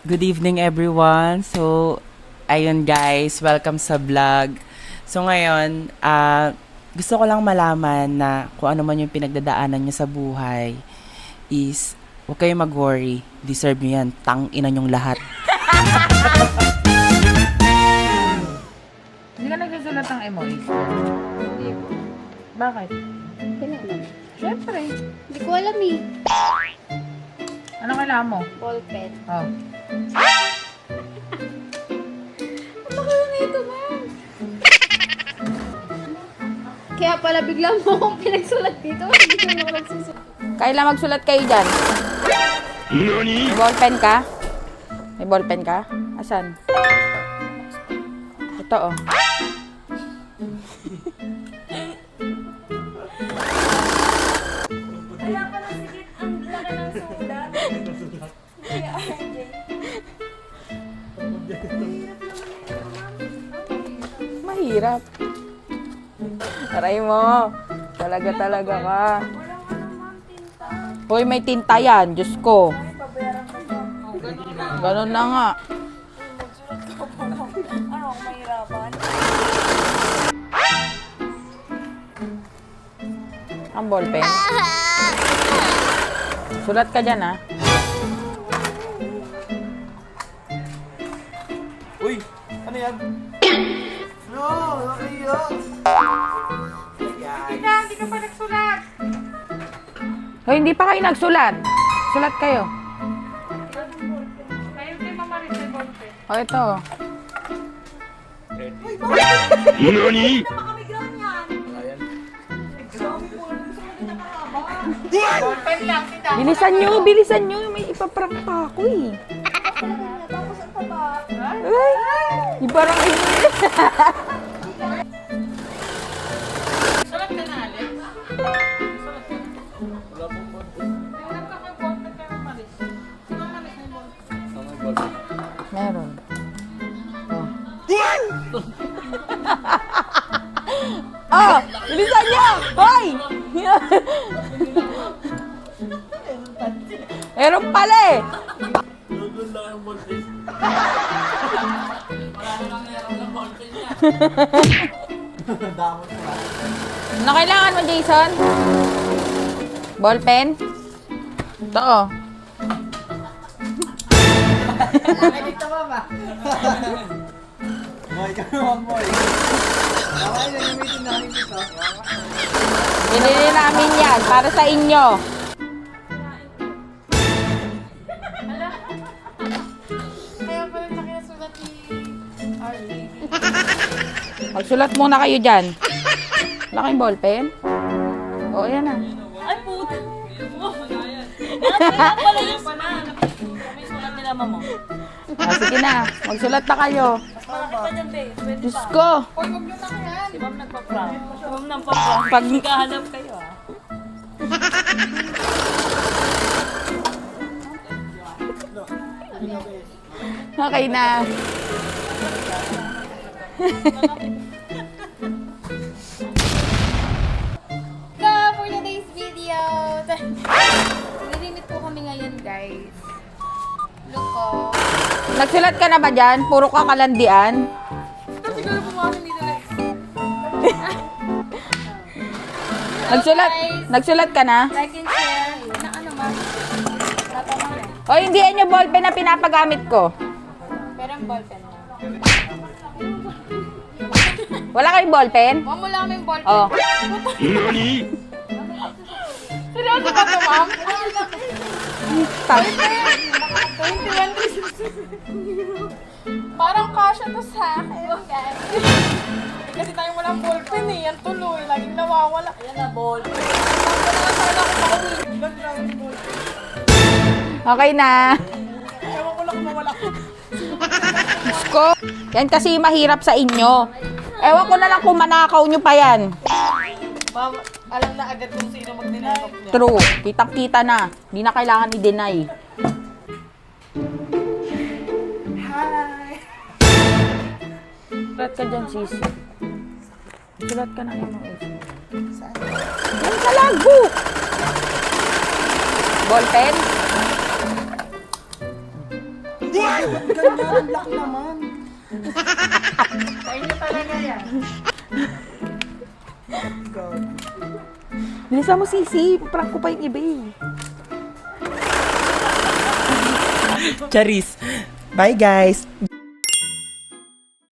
Good evening everyone. So, ayun guys, welcome sa vlog. So ngayon, gusto ko lang malaman na kung ano man yung pinagdadaanan nyo sa buhay is, huwag kayong mag-worry. Deserve nyo yan. Tang-ina nyong lahat. Hindi ka nagsusulat ng emojis? Hindi po. Bakit? Kailangan. Siyempre. Hindi ko alam eh. Ano kailangan mo? Ballpen. Oh. Ano kaya na ito, ma'am? Kaya pala bigla mo akong pinagsulat dito. Hindi ko na ako nagsusulat. Kailan magsulat kayo dyan? May ballpen ka? May ballpen ka? Asan? Ito oh. Mahirap. Aray mo. Talaga ka. Hoy, may tinta yan. Diyos ko. Ganun na nga. Ang ballpen. Sulat ka dyan, ha? Uy! Ano yan? No! Nakaiyo! Hindi ka pa nagsulat. Hoy, hindi pa kayo nagsulat. Sulat kayo. Kayo din mamaris sa golpe. O, ito. Nani? Golpen lang kita. Bilisan nyo. May ipaprank pa ako, eh. Tapos ang taba. Ay! Ibarang Sulat ka na, Alex. Sulat ka na. Tingnan ka kay golpe kay mamaris. Sino mamaris ng golpe? Meron. Oh. Oh! Bilisan nyo! Hoy! Meron pala eh! Ano kailangan mo, Jason? Ballpen? Ito oh. Boy, ka naman, boy. Okay, nagamitin namin ito. Binili namin yan para sa inyo. Kaya pala nakasulat ni Arlie. Magsulat muna kayo dyan. Wala kayong ballpen? Oo, yan na. Ay, puta. Kaya pala yung may sulat nila mo. Ah, sige na. Magsulat na kayo. Malaki pa dyan, babe. Pwede Diyos pa. ko. Si ma'am nagpa-prank. Si ma'am nagpa-prank. Pag- Nagkahanap kayo, ah. Okay na. So, for today's video, nilimit po kami ngayon, guys. Look ko. Nagsulat ka na ba dyan? Puro ka kalandian? Siguro po mga kami dito, guys. Nagsulat ka na? Like and share. Na ano, ma'am? Napamahal. O, hindi yan yung ballpen na pinapagamit ko. Pero ang ballpen na. Wala kayong ballpen? Ma'am, wala kaming ballpen. Oh. Nani? Seryoso ka to, ma'am? Tang. 21 pesos. Parang kasha to sa akin, guys. Kasi tayo walang ballpen eh. Yan tuloy. Laging nawawala. Ayan na, ball. Okay na. Ewan ko lang kung mawala ko. Diyos ko. Yan kasi mahirap sa inyo. Ewan ko na lang kung manakaw nyo pa yan. Ma'am, alam na agad kung sino magninanok niya. True. Kitang-kita na. Hindi na kailangan i-deny. Hi! Sulat ka dyan, sis. Sulat ka na yung mga sis. Yan sa logbook. Ballpen? Ganyan, ang laki naman. Sa inyo talaga yan. Bilisan mo, Sisi. Prank ko pa yung iba eh. Charis. Bye guys.